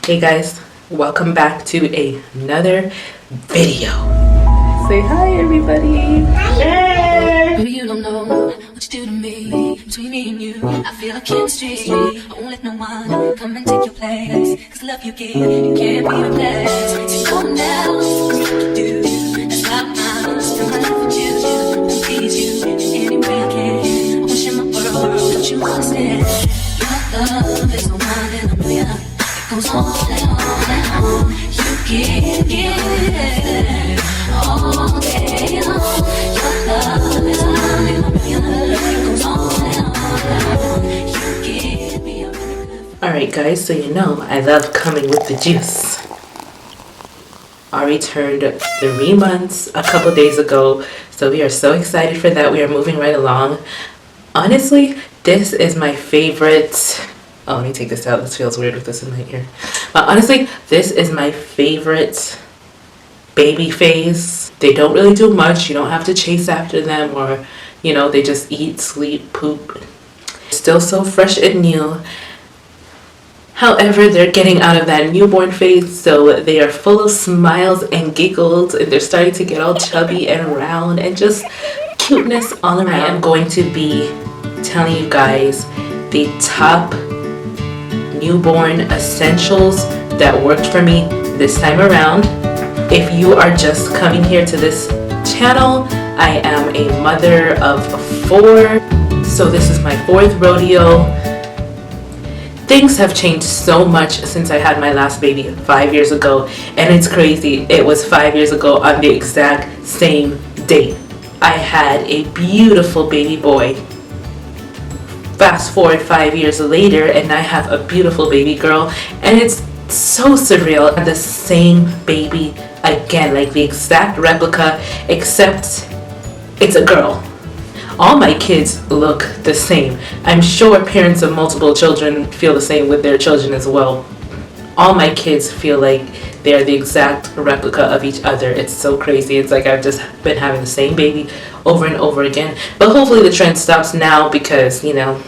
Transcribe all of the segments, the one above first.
Hey guys, welcome back to another video. Say hi everybody. Hey. Baby, you don't know what you do to me. Between me and you, I feel like chemistry. I won't let no one come and take your place. Cause the love you give, you can't be replaced. So calm down, what you do. That's not mine. Spend my life with you, and please you in any way I can. I wish in my world, don't you understand? Your love is no one in a million. It goes on and on and on. You give it all day long. Your love is one in a million. It goes on and on and on. You give me a really. Alright guys, so you know I love coming with the juice. Ari turned 3 months a couple days ago, so we are so excited for that. We are moving right along. Honestly, this is my favorite. Oh, let me take this out. This feels weird with this in my ear. But honestly, this is my favorite baby phase. They don't really do much. You don't have to chase after them, or, you know, they just eat, sleep, poop. Still so fresh and new. However, they're getting out of that newborn phase, so they are full of smiles and giggles, and they're starting to get all chubby and round and just cuteness all around. I am going to be telling you guys the top newborn essentials that worked for me this time around. If you are just coming here to this channel, I am a mother of 4, so this is my 4th rodeo. Things have changed so much since I had my last baby 5 years ago, and it's crazy. It was 5 years ago on the exact same date. I had a beautiful baby boy. Fast forward 5 years later, and I have a beautiful baby girl, and it's so surreal. The same baby again, like the exact replica, except it's a girl. All my kids look the same. I'm sure parents of multiple children feel the same with their children as well. All my kids feel like they are the exact replica of each other. It's so crazy. It's like I've just been having the same baby over and over again. But hopefully the trend stops now because, you know,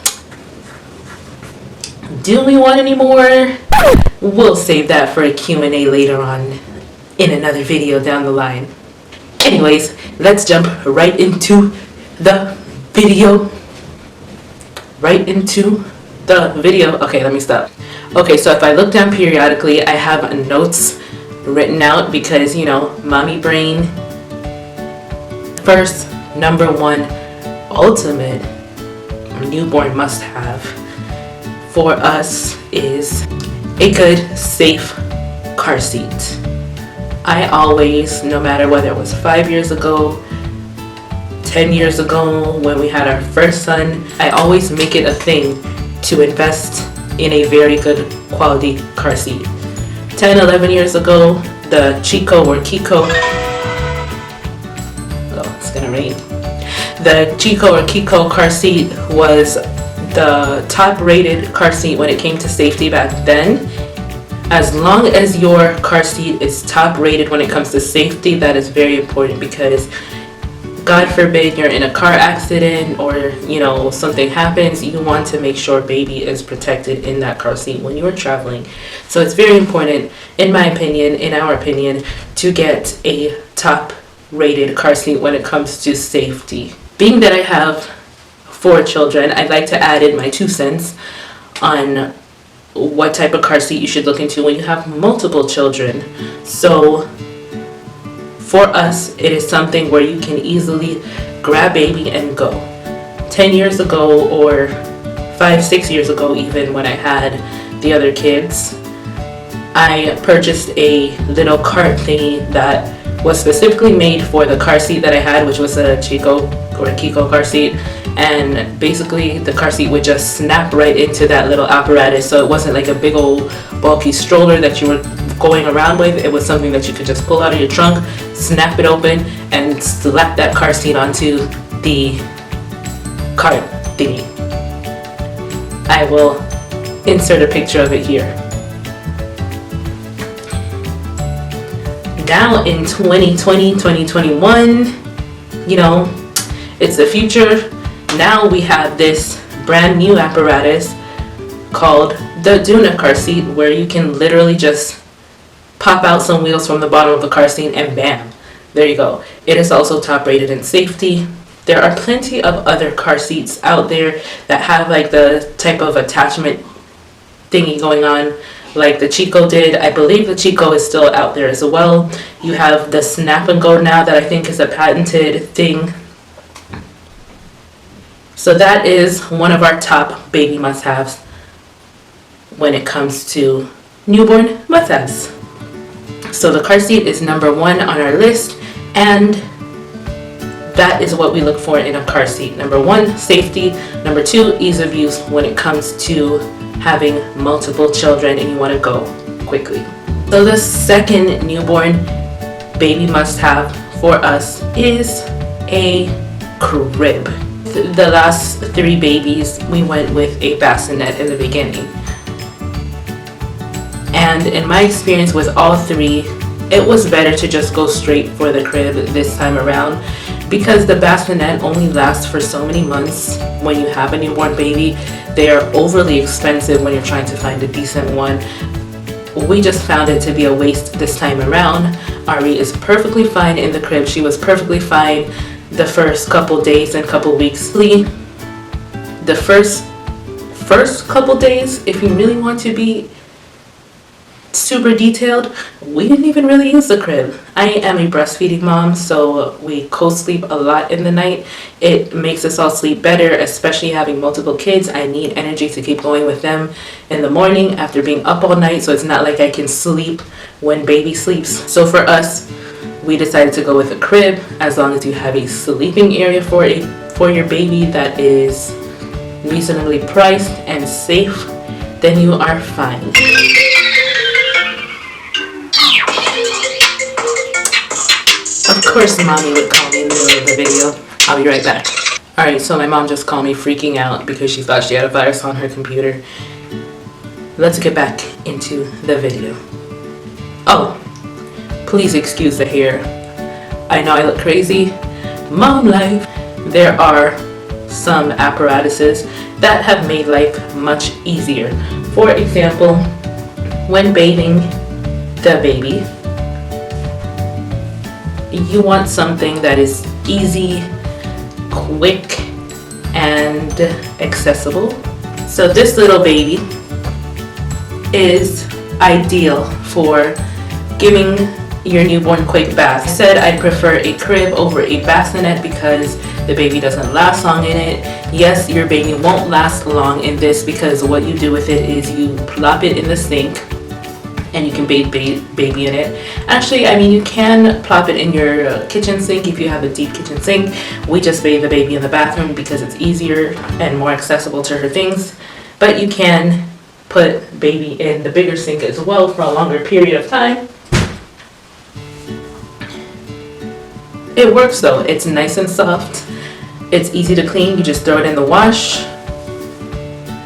do we want any more? We'll save that for a Q&A later on in another video down the line. Anyways, let's jump right into the video. Okay, let me stop. Okay, so if I look down periodically, I have notes written out because, you know, mommy brain. First, number 1, ultimate newborn must-have for us is a good, safe car seat. I always, no matter whether it was 5 years ago, 10 years ago, when we had our first son, I always make it a thing to invest in a very good quality car seat. 10, 11 years ago, the Chicco or Kiko, oh, it's gonna rain. The Chicco or Kiko car seat was the top rated car seat when it came to safety back then. As long as your car seat is top rated when it comes to safety, that is very important because God forbid you're in a car accident or, you know, something happens, you want to make sure baby is protected in that car seat when you're traveling. So it's very important, in my opinion, in our opinion, to get a top rated car seat when it comes to safety. Being that I have 4 children, I'd like to add in my 2 cents on what type of car seat you should look into when you have multiple children. So for us, it is something where you can easily grab baby and go. 10 years ago or 5, 6 years ago even, when I had the other kids, I purchased a little cart thingy that was specifically made for the car seat that I had, which was a Chicco or Kiko car seat. And basically the car seat would just snap right into that little apparatus, so it wasn't like a big old bulky stroller that you were going around with. It was something that you could just pull out of your trunk, snap it open, and slap that car seat onto the cart thingy. I will insert a picture of it here. Now in 2020, 2021, you know, it's the future. Now we have this brand new apparatus called the Doona Car Seat, where you can literally just pop out some wheels from the bottom of the car seat and bam, there you go. It is also top rated in safety. There are plenty of other car seats out there that have like the type of attachment thingy going on, like the Chicco did. I believe the Chicco is still out there as well. You have the snap and go now that I think is a patented thing. So that is one of our top baby must-haves when it comes to newborn must-haves. So the car seat is number 1 on our list, and that is what we look for in a car seat. Number 1, safety. Number 2, ease of use when it comes to having multiple children and you want to go quickly. So the second newborn baby must-have for us is a crib. The last 3 babies, we went with a bassinet in the beginning. And in my experience with all 3, it was better to just go straight for the crib this time around, because the bassinet only lasts for so many months when you have a newborn baby. They are overly expensive when you're trying to find a decent one. We just found it to be a waste this time around. Ari is perfectly fine in the crib. She was perfectly fine the first couple days and couple weeks. The first couple days, if you really want to be super detailed, we didn't even really use the crib. I am a breastfeeding mom, so we co-sleep a lot in the night. It makes us all sleep better, especially having multiple kids. I need energy to keep going with them in the morning after being up all night, so it's not like I can sleep when baby sleeps. So for us, we decided to go with a crib. As long as you have a sleeping area for your baby that is reasonably priced and safe, then you are fine. Of course, mommy would call me in the middle of the video. I'll be right back. Alright, so my mom just called me freaking out because she thought she had a virus on her computer. Let's get back into the video. Oh, please excuse the hair. I know I look crazy. Mom life. There are some apparatuses that have made life much easier. For example, when bathing the baby, you want something that is easy, quick, and accessible. So this little baby is ideal for giving your newborn quick baths. I said I'd prefer a crib over a bassinet because the baby doesn't last long in it. Yes, your baby won't last long in this because what you do with it is you plop it in the sink and you can bathe baby in it. Actually, I mean, you can plop it in your kitchen sink if you have a deep kitchen sink. We just bathe the baby in the bathroom because it's easier and more accessible to her things. But you can put baby in the bigger sink as well for a longer period of time. It works though. It's nice and soft. It's easy to clean. You just throw it in the wash.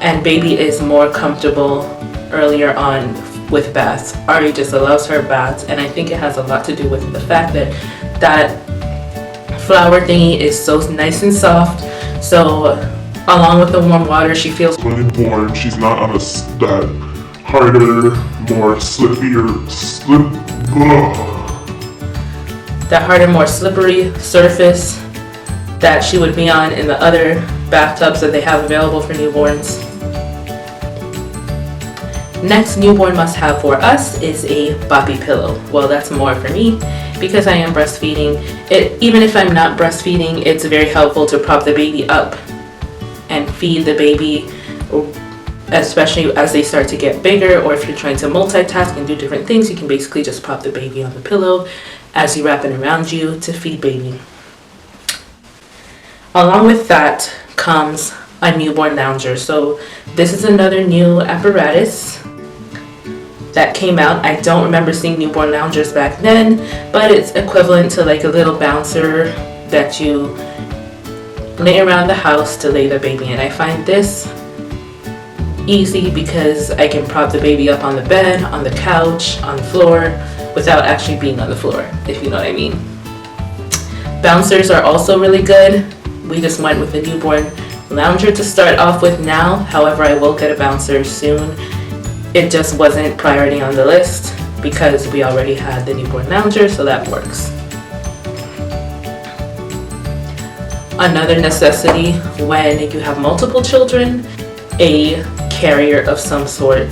And baby is more comfortable earlier on with baths. Ari just loves her baths, and I think it has a lot to do with the fact that that flower thingy is so nice and soft. So along with the warm water, she feels really warm. She's not on that harder, more more slippery surface that she would be on in the other bathtubs that they have available for newborns. Next newborn must-have for us is a Boppy Pillow. Well, that's more for me because I am breastfeeding. Even if I'm not breastfeeding, it's very helpful to prop the baby up and feed the baby, especially as they start to get bigger, or if you're trying to multitask and do different things, you can basically just prop the baby on the pillow as you wrap it around you to feed baby. Along with that comes a newborn lounger. So this is another new apparatus that came out. I don't remember seeing newborn loungers back then, but it's equivalent to like a little bouncer that you lay around the house to lay the baby in. I find this easy because I can prop the baby up on the bed, on the couch, on the floor, without actually being on the floor, if you know what I mean. Bouncers are also really good. We just went with the newborn lounger to start off with now. However, I will get a bouncer soon. It just wasn't priority on the list because we already had the newborn lounger, so that works. Another necessity when you have multiple children, a carrier of some sort,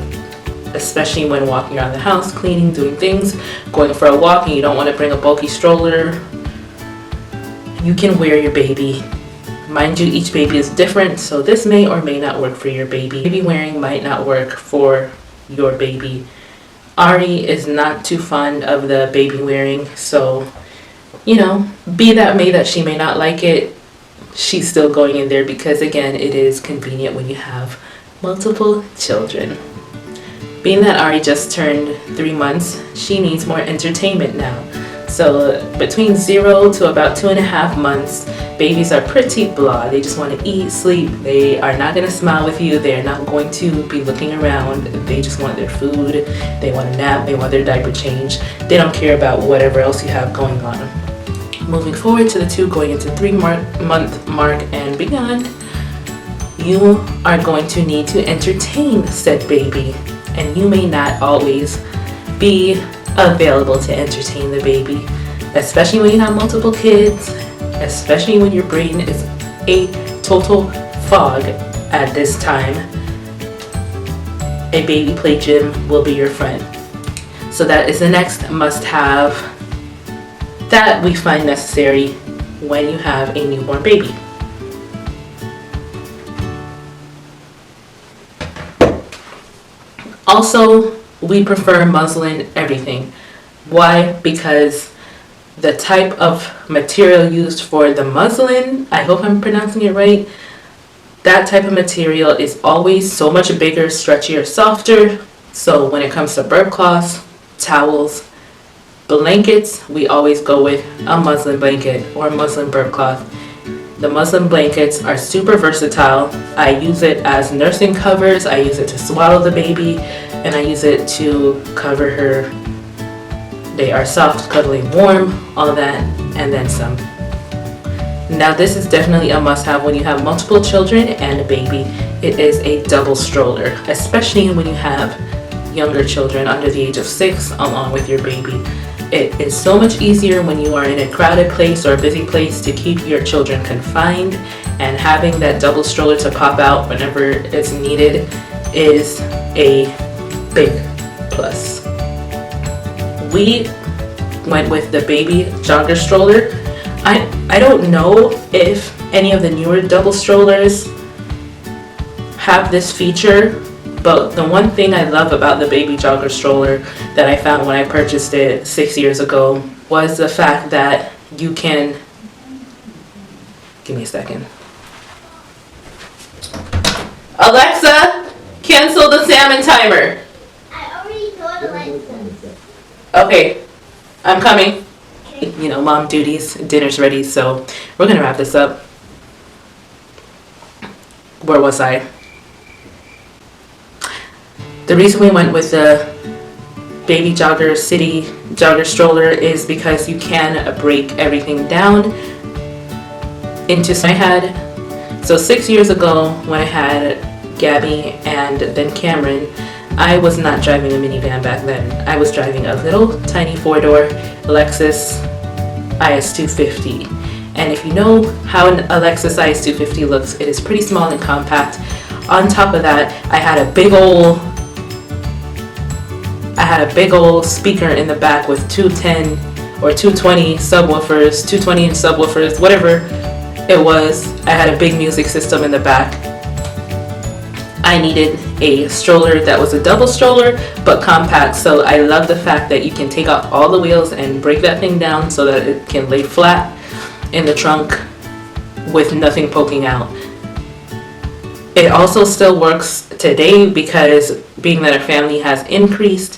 especially when walking around the house, cleaning, doing things, going for a walk, and you don't want to bring a bulky stroller. You can wear your baby. Mind you, each baby is different, so this may or may not work for your baby. Baby wearing might not work for your baby. Ari is not too fond of the baby wearing, so, you know, be that may that she may not like it, she's still going in there because, again, it is convenient when you have multiple children. Being that Ari just turned 3 months, she needs more entertainment now. So between 0 to about 2.5 months, babies are pretty blah. They just want to eat, sleep. They are not going to smile with you. They are not going to be looking around. They just want their food. They want a nap. They want their diaper change. They don't care about whatever else you have going on. Moving forward to the 2 going into 3-month mark and beyond, you are going to need to entertain said baby. And you may not always be available to entertain the baby, especially when you have multiple kids, especially when your brain is a total fog at this time. A baby play gym will be your friend. So that is the next must-have that we find necessary when you have a newborn baby. Also, we prefer muslin everything. Why? Because the type of material used for the muslin, I hope I'm pronouncing it right, that type of material is always so much bigger, stretchier, softer. So when it comes to burp cloths, towels, blankets, we always go with a muslin blanket or muslin burp cloth. The muslin blankets are super versatile. I use it as nursing covers, I use it to swaddle the baby, and I use it to cover her. They are soft, cuddly, warm, all that, and then some. Now this is definitely a must-have when you have multiple children and a baby. It is a double stroller, especially when you have younger children under the age of 6 along with your baby. It is so much easier when you are in a crowded place or a busy place to keep your children confined, and having that double stroller to pop out whenever it's needed is a big plus. We went with the baby jogger stroller. I don't know if any of the newer double strollers have this feature, but the one thing I love about the baby jogger stroller that I found when I purchased it 6 years ago was the fact that you can, give me a second. Alexa, cancel the salmon timer. I already told Alexa. Okay, I'm coming. You know, mom duties, dinner's ready, so we're gonna wrap this up. Where was I? The reason we went with the baby jogger city jogger stroller is because you can break everything down into. I had, so 6 years ago when I had Gabby and then Cameron, I was not driving a minivan back then. I was driving a little tiny 4-door Lexus IS250. And if you know how a Lexus IS250 looks, it is pretty small and compact. On top of that, I had a big old speaker in the back with 210 or 220 subwoofers, 220 inch subwoofers, whatever it was. I had a big music system in the back. I needed a stroller that was a double stroller but compact, so I love the fact that you can take off all the wheels and break that thing down so that it can lay flat in the trunk with nothing poking out. It also still works today because being that our family has increased,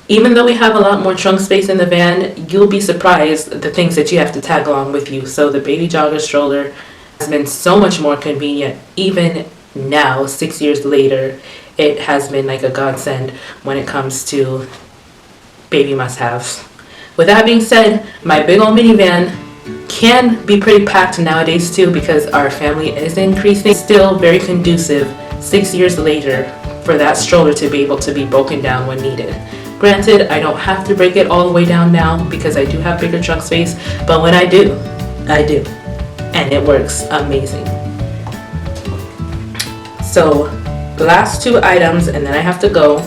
even though we have a lot more trunk space in the van, you'll be surprised the things that you have to tag along with you. So the baby jogger stroller has been so much more convenient. Even now, 6 years later, it has been like a godsend when it comes to baby must-haves. With that being said, my big old minivan can be pretty packed nowadays too because our family is increasing. Still very conducive 6 years later for that stroller to be able to be broken down when needed. Granted, I don't have to break it all the way down now because I do have bigger trunk space, but when I do, I do. And it works amazing. So, last 2 items and then I have to go.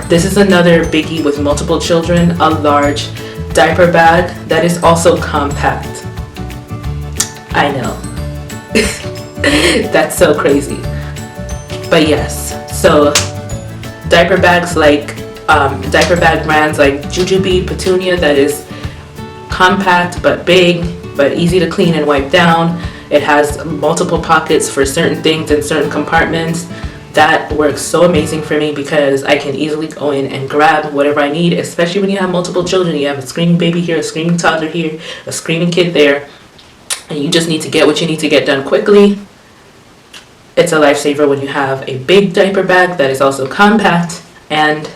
This is another biggie with multiple children, a large diaper bag that is also compact. I know. That's so crazy. But yes, so diaper bags like diaper bag brands like Jujube Petunia that is compact but big but easy to clean and wipe down. It has multiple pockets for certain things in certain compartments. That works so amazing for me because I can easily go in and grab whatever I need, especially when you have multiple children. You have a screaming baby here, a screaming toddler here, a screaming kid there, and you just need to get what you need to get done quickly. It's a lifesaver when you have a big diaper bag that is also compact and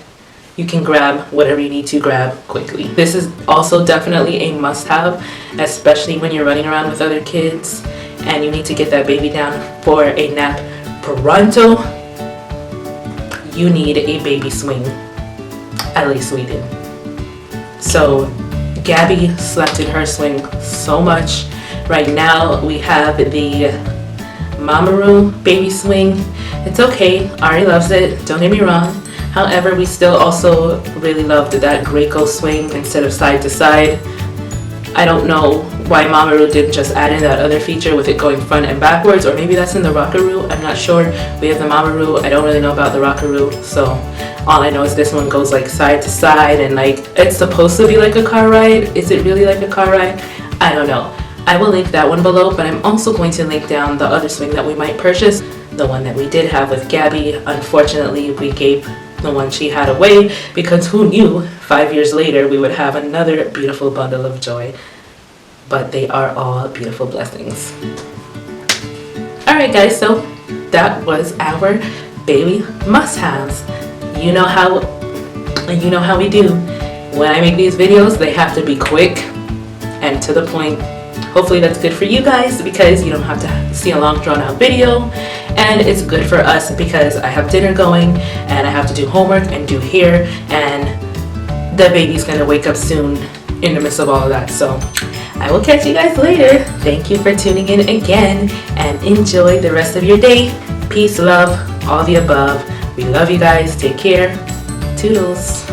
you can grab whatever you need to grab quickly. This is also definitely a must-have, especially when you're running around with other kids and you need to get that baby down for a nap pronto. You need a baby swing. At least we did. So Gabby slept in her swing so much. Right now we have the Mamaroo baby swing. It's okay, Ari loves it, don't get me wrong. However, we still also really loved that Graco swing instead of side to side. I don't know why Mamaroo didn't just add in that other feature with it going front and backwards, or maybe that's in the Rockaroo, I'm not sure. We have the Mamaroo, I don't really know about the Rockaroo, so all I know is this one goes like side to side and like it's supposed to be like a car ride. Is it really like a car ride? I don't know. I will link that one below, but I'm also going to link down the other swing that we might purchase. The one that we did have with Gabby, unfortunately we gave the one she had away because who knew 5 years later we would have another beautiful bundle of joy. But they are all beautiful blessings. Alright guys, so that was our baby must-haves. You know how we do. When I make these videos, they have to be quick and to the point. Hopefully that's good for you guys because you don't have to see a long drawn out video, and it's good for us because I have dinner going and I have to do homework and do hair, and the baby's gonna wake up soon in the midst of all of that. So I will catch you guys later. Thank you for tuning in again and enjoy the rest of your day. Peace, love, all the above. We love you guys. Take care. Toodles.